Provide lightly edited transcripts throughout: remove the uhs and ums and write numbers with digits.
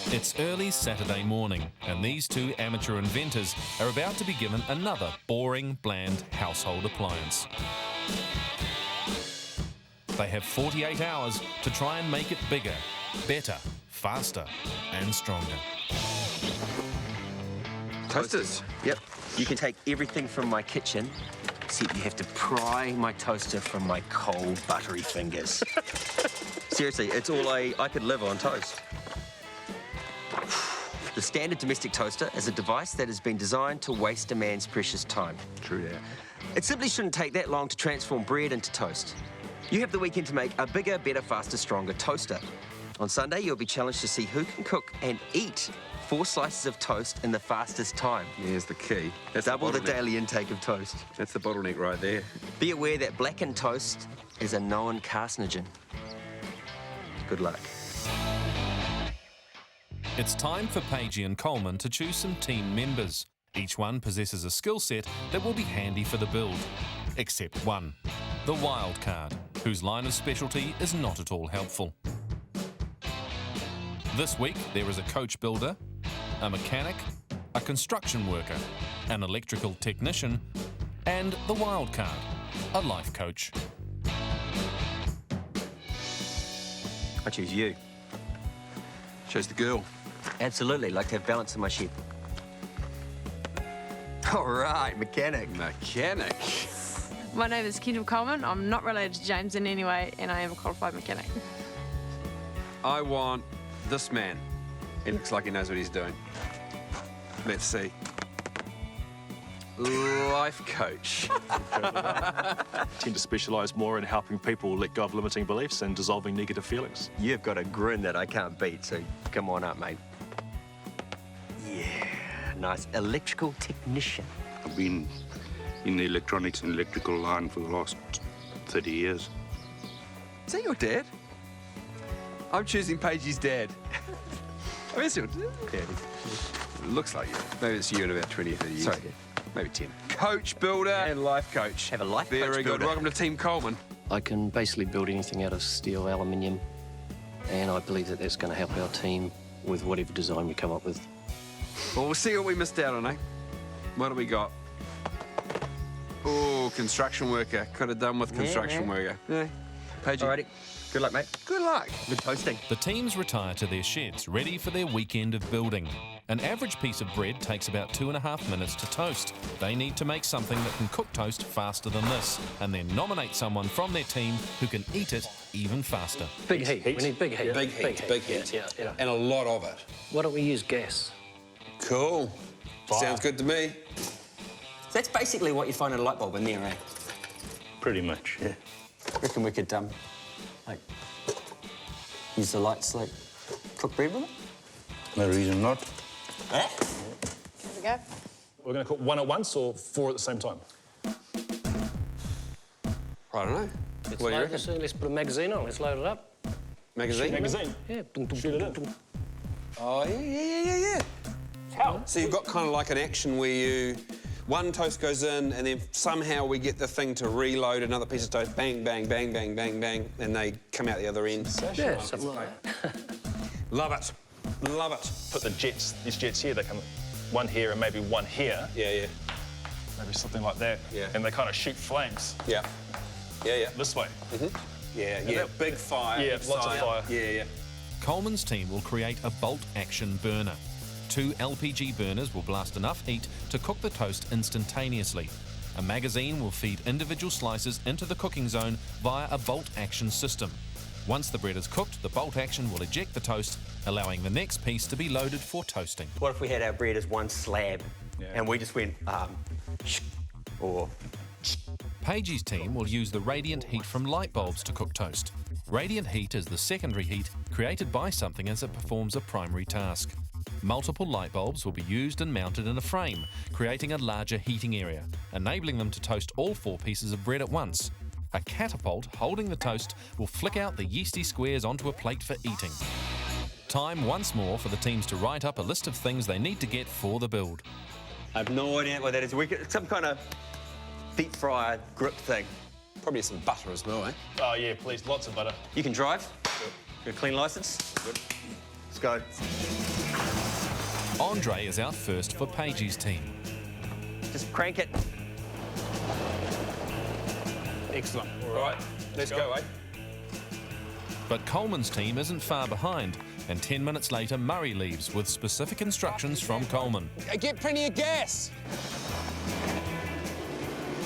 It's early Saturday morning, and these two amateur inventors are about to be given another boring, bland household appliance. They have 48 hours to try and make it bigger, better, faster, and stronger. Toasters. Yep. You can take everything from my kitchen, except you have to pry my toaster from my cold, buttery fingers. Seriously, it's all I could live on toast. The standard domestic toaster is a device that has been designed to waste a man's precious time. True that. It simply shouldn't take that long to transform bread into toast. You have the weekend to make a bigger, better, faster, stronger toaster. On Sunday, you'll be challenged to see who can cook and eat 4 slices of toast in the fastest time. Here's the key. That's Double the bottleneck. daily intake of toast. That's the bottleneck right there. Be aware that blackened toast is a known carcinogen. Good luck. It's time for Paige and Coleman to choose some team members. Each one possesses a skill set that will be handy for the build. Except one, the wild card, whose line of specialty is not at all helpful. This week, there is a coach builder, a mechanic, a construction worker, an electrical technician, and the wild card, a life coach. I choose you. Shows the girl. Absolutely, like to have balance in my ship. All right, mechanic. Mechanic. My name is Kendall Coleman. I'm not related to James in any way, and I am a qualified mechanic. I want this man. He looks like he knows what he's doing. Let's see. Life coach. Tend to specialise more in helping people let go of limiting beliefs and dissolving negative feelings. You've got a grin that I can't beat, so come on up, mate. Yeah, nice. Electrical technician. I've been in the electronics and electrical line for the last 30 years. Is that your dad? I'm choosing Paige's dad. I mean, it's your dad. Yeah, It looks like you. Maybe it's you in about 20 or 30 years. sorry, Dad. Maybe 10. Coach, builder, and life coach. Have a life Very coach good. builder. Welcome to Team Coleman. I can basically build anything out of steel, aluminium, and I believe that that's going to help our team with whatever design we come up with. Well, we'll see what we missed out on, eh? What do we got? Oh, construction worker. Could have done with construction man. worker. Yeah. Paige. Alrighty. Good luck, mate. Good luck. Good toasting. The teams retire to their sheds, ready for their weekend of building. An average piece of bread takes about 2.5 minutes to toast. They need to make something that can cook toast faster than this, and then nominate someone from their team who can eat it even faster. Big heat. We need big heat. Big heat, big heat. Yeah. And a lot of it. Why don't we use gas? Cool. Sounds good to me. So that's basically what you find in a light bulb in there, eh? Pretty much, yeah. Reckon we could, like, use the lights, like, cook bread with it? No reason not. Eh? Here we go. We're going to cook one at once or 4 at the same time? I don't know. Let's What do you load reckon? this in. Let's put a magazine on. Let's load it up. Magazine? Magazine. Yeah. Shoot it in. Oh, yeah. How? So you've got kind of like an action where one toast goes in and then somehow we get the thing to reload another piece of toast, bang, bang, bang, bang, bang, bang, and they come out the other end. Yeah, something like that. Love it. Love it. Put these jets here, they come one here and maybe one here. Yeah. Maybe something like that. Yeah. And they kind of shoot flames Yeah. this way. Yeah. Big fire. Yeah, big lots of fire. fire. Yeah. Coleman's team will create a bolt-action burner. 2 LPG burners will blast enough heat to cook the toast instantaneously. A magazine will feed individual slices into the cooking zone via a bolt-action system. Once the bread is cooked, the bolt action will eject the toast, allowing the next piece to be loaded for toasting. What if we had our bread as one slab and we just went, or... Paige's team will use the radiant heat from light bulbs to cook toast. Radiant heat is the secondary heat created by something as it performs a primary task. Multiple light bulbs will be used and mounted in a frame, creating a larger heating area, enabling them to toast all 4 pieces of bread at once. A catapult holding the toast will flick out the yeasty squares onto a plate for eating. Time once more for the teams to write up a list of things they need to get for the build. I have no idea what that is. Some kind of deep fryer grip thing. Probably some butter as well, eh? Oh, yeah, please. Lots of butter. You can drive? Got a clean license? Good. Let's go. Andre is out first for Pagey's team. Just crank it. Excellent. All right, let's go, eh? But Coleman's team isn't far behind, and 10 minutes later Murray leaves with specific instructions from Coleman. Get plenty of gas.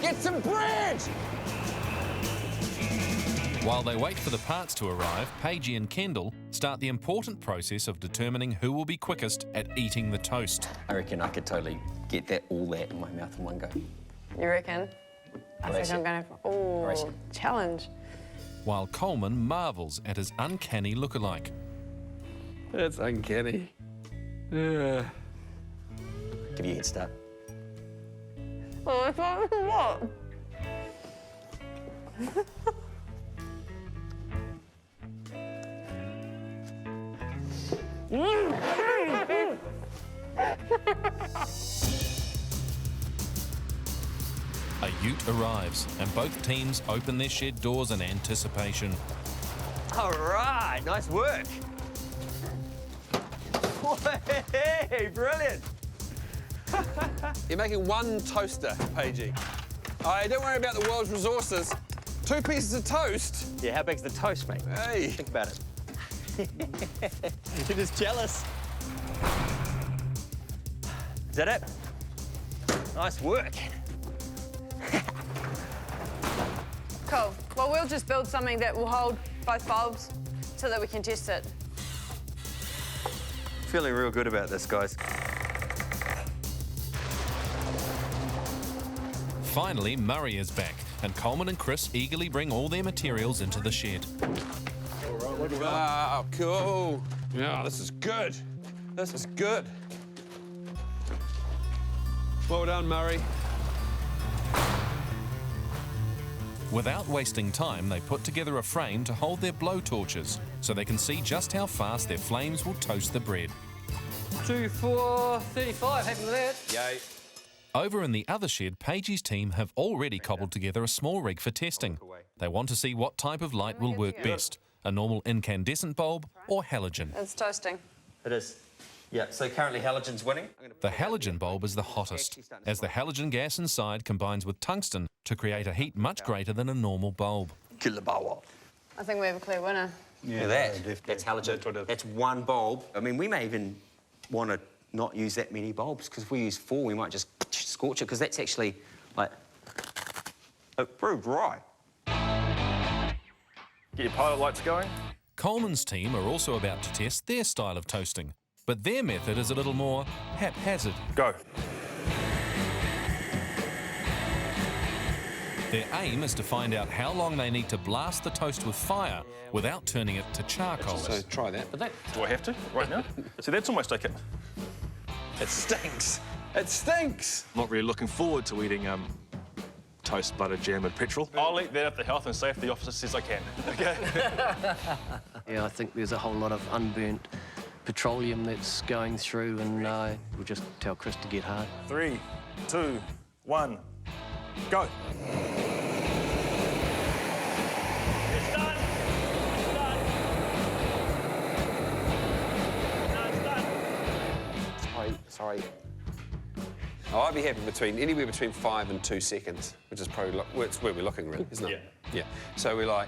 Get some bread. While they wait for the parts to arrive, Pagey and Kendall start the important process of determining who will be quickest at eating the toast. I reckon I could totally get all that in my mouth in one go. You reckon? I think I'm going to... Oh, challenge. While Coleman marvels at his uncanny lookalike. That's uncanny. Yeah. Give you a head start. Oh, I thought, what? A ute arrives, and both teams open their shed doors in anticipation. All right, nice work. Hey, brilliant. You're making one toaster, Pagey. Don't worry about the world's resources. 2 pieces of toast. Yeah, how big's the toast, mate? Hey. Think about it. You're just jealous. Is that it? Nice work. Cool. Well, we'll just build something that will hold both bulbs so that we can test it. Feeling real good about this, guys. Finally, Murray is back, and Coleman and Chris eagerly bring all their materials into the shed. Wow, cool. Yeah, this is good. This is good. Well done, Murray. Without wasting time, they put together a frame to hold their blow torches so they can see just how fast their flames will toast the bread. 2, 4, 35, happy with that. Yay. Over in the other shed, Pagey's team have already cobbled together a small rig for testing. They want to see what type of light will work best, a normal incandescent bulb or halogen. It's toasting. It is. Yeah, so currently halogen's winning. The halogen bulb is the hottest, as the halogen gas inside combines with tungsten to create a heat much greater than a normal bulb. Kilowatt. I think we have a clear winner. Yeah, that's halogen. That's one bulb. I mean, we may even want to not use that many bulbs, because if we use 4, we might just scorch it, because that's actually, like, pretty dry. Get your pilot lights going. Coleman's team are also about to test their style of toasting, but their method is a little more haphazard. Go. Their aim is to find out how long they need to blast the toast with fire without turning it to charcoal. So try that. Do I have to right now? See, that's almost like it. It stinks. It stinks. Not really looking forward to eating toast, butter, jam and petrol. I'll eat that if the health and safety officer says I can. Okay. Yeah, I think there's a whole lot of unburnt petroleum that's going through, and we'll just tell Chris to get hard. 3, 2, 1, go. It's done. It's done. No, it's done. Sorry. Oh, I'd be happy anywhere between 5 and 2 seconds, which is probably it's where we're looking, really, isn't it? Yeah. So we're like,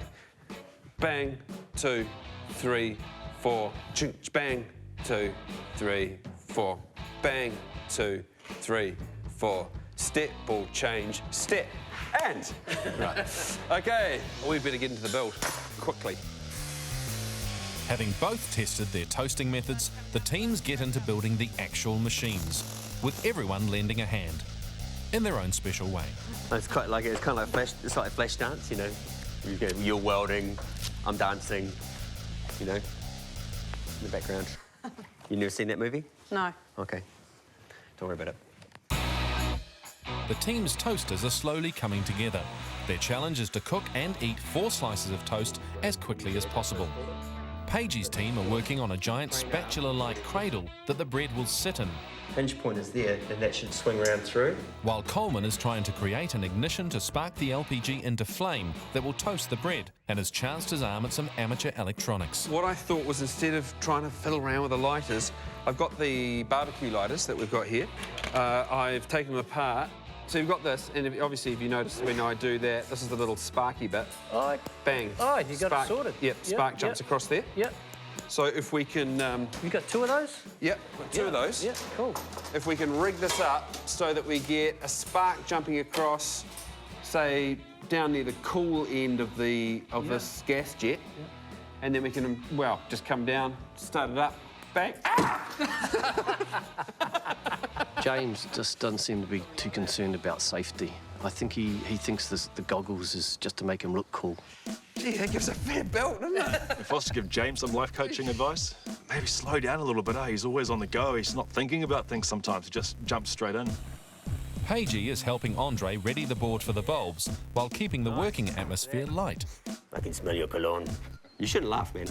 bang, 2, 3, 4, bang, 2, 3, 4, bang, 2, 3, 4. Step, ball, change, step, and. Right. OK, we better get into the build quickly. Having both tested their toasting methods, the teams get into building the actual machines, with everyone lending a hand, in their own special way. It's kind of like flash. It's like a flash dance, you know. You're welding, I'm dancing, you know, in the background. You never seen that movie? No. OK. Don't worry about it. The team's toasters are slowly coming together. Their challenge is to cook and eat 4 slices of toast as quickly as possible. Pagey's team are working on a giant spatula-like cradle that the bread will sit in, Hinge point is there, and that should swing around through. while Coleman is trying to create an ignition to spark the LPG into flame that will toast the bread and has chanced his arm at some amateur electronics. What I thought was, instead of trying to fiddle around with the lighters, I've got the barbecue lighters that we've got here. I've taken them apart. So you've got this, and obviously if you notice when I do that, this is the little sparky bit. Oh, Bang. oh, you got it sorted. Yep, spark jumps across there. Yep. So if we can... You got 2 of those? Yep, got 2 of those. Yeah, cool. If we can rig this up so that we get a spark jumping across, say, down near the cool end of this gas jet, and then we can, well, just come down, start it up, bang. James just doesn't seem to be too concerned about safety. I think he thinks the goggles is just to make him look cool. Gee, that gives a fair belt, doesn't it? If I was to give James some life coaching advice, maybe slow down a little bit, He's always on the go. He's not thinking about things sometimes. He just jumps straight in. Pagey is helping Andre ready the board for the bulbs while keeping the working atmosphere light. I can smell your cologne. You shouldn't laugh, man.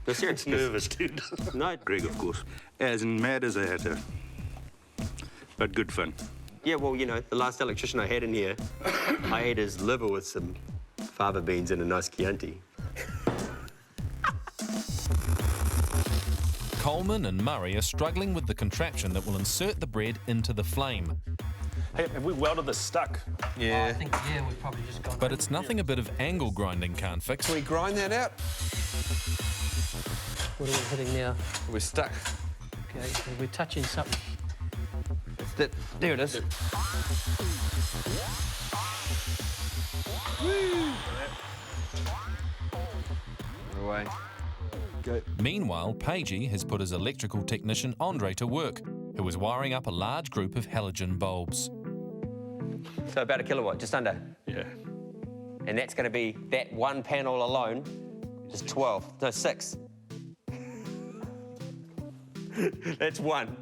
No, seriously. Nervous, dude. No. Greg, of course. As mad as a hatter. But good fun. Yeah, well, you know, the last electrician I had in here, I ate his liver with some fava beans and a nice Chianti. Coleman and Murray are struggling with the contraption that will insert the bread into the flame. Hey, have we welded this stuck? Yeah. I think, we've probably just gone... But it's nothing a bit of angle grinding can't fix. Can we grind that out? What are we hitting now? We're stuck. Okay, we're touching something. There it is. Away. Go. Meanwhile, Pagey has put his electrical technician Andre to work, who is wiring up a large group of halogen bulbs. So about a kilowatt, just under. Yeah. And that's going to be, that one panel alone is 12, no, 6. That's 1.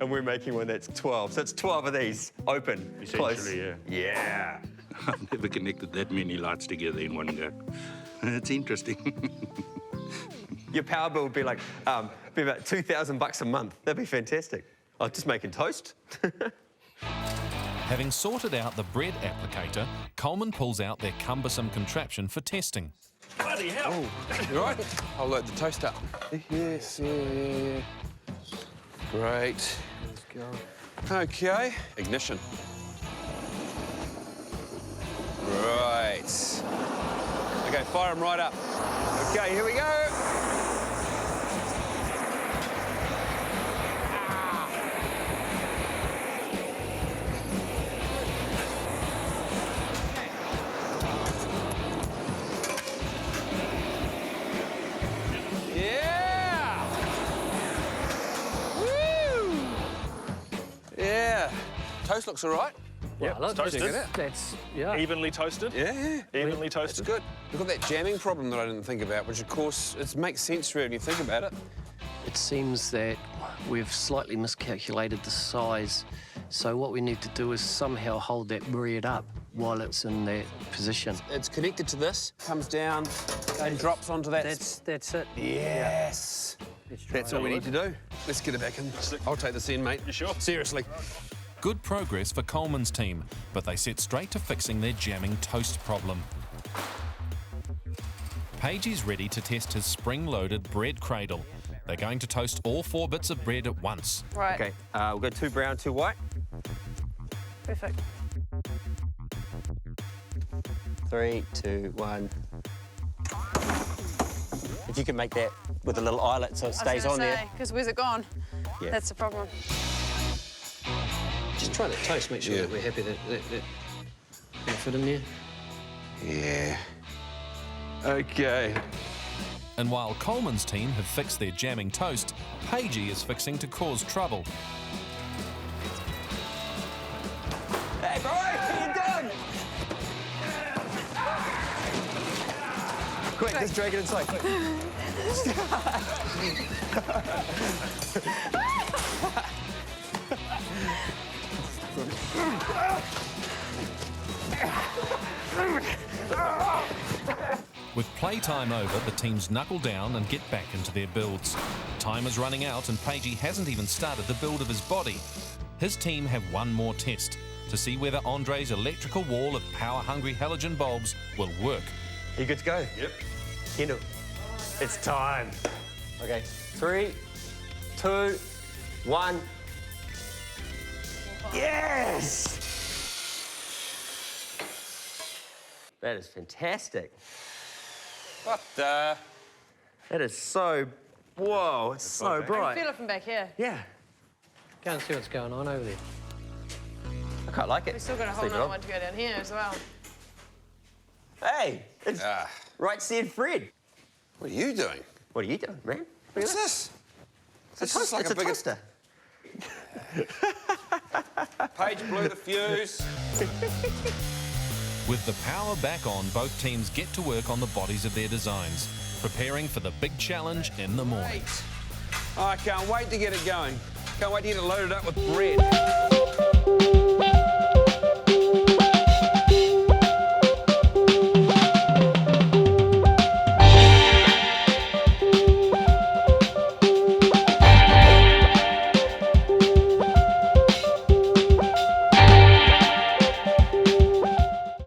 And we're making one that's 12. So it's 12 of these, open, close. Essentially, Yeah. I've never connected that many lights together in one go. It's interesting. Your power bill would be like, be about $2,000 a month. That'd be fantastic. I'm just making toast. Having sorted out the bread applicator, Coleman pulls out their cumbersome contraption for testing. Bloody hell! You all right? I'll load the toast up. Yes, yeah. Great. Let's go. Okay. Ignition. Right. Okay, fire them right up. Okay, here we go. Yeah! Woo! Yeah. Toast looks all right. Yep, Well, it's toasted. That's, yeah. Evenly toasted. Yeah. Evenly It's toasted. good. We've got that jamming problem that I didn't think about, which of course it makes sense really when you think about it. It seems that we've slightly miscalculated the size, so what we need to do is somehow hold that bread up while it's in that position. It's connected to this, comes down and drops onto that. That's it. Yes. That's all we need to do. Let's get it back in. I'll take this in, mate. You sure? Seriously. Good progress for Coleman's team, but they set straight to fixing their jamming toast problem. Pagey's ready to test his spring-loaded bread cradle. They're going to toast all 4 bits of bread at once. Right. Okay, we'll go 2 brown, 2 white. Perfect. 3, 2, 1. If you can make that with a little eyelet so it stays on there. Because where's it gone? Yeah. That's the problem. Just try that toast, make sure Yeah. that we're happy that fit in there. Yeah. Okay. And while Coleman's team have fixed their jamming toast, Pagey is fixing to cause trouble. Hey, bro, what are you doing? Quick, let's drag it inside, quick. With playtime over, the teams knuckle down and get back into their builds. Time is running out and Pagey hasn't even started the build of his body. His team have one more test to see whether Andre's electrical wall of power-hungry halogen bulbs will work. You good to go? Yep. Kendall, it's time. Okay, 3, 2, 1. Yes! That is fantastic. What the? That is so, whoa, it's so I can bright. feel it from back here. Yeah, Go and see what's going on over there. I quite like it. We've still got a whole Sleep it nother on. one to go down here as well. Hey, it's right said Fred. What are you doing? What are you doing, man? Look What's at this? It's This is like it's a bigger... toaster. Paige blew the fuse. With the power back on, both teams get to work on the bodies of their designs, preparing for the big challenge in the morning. I can't wait to get it going. Can't wait to get it loaded up with bread.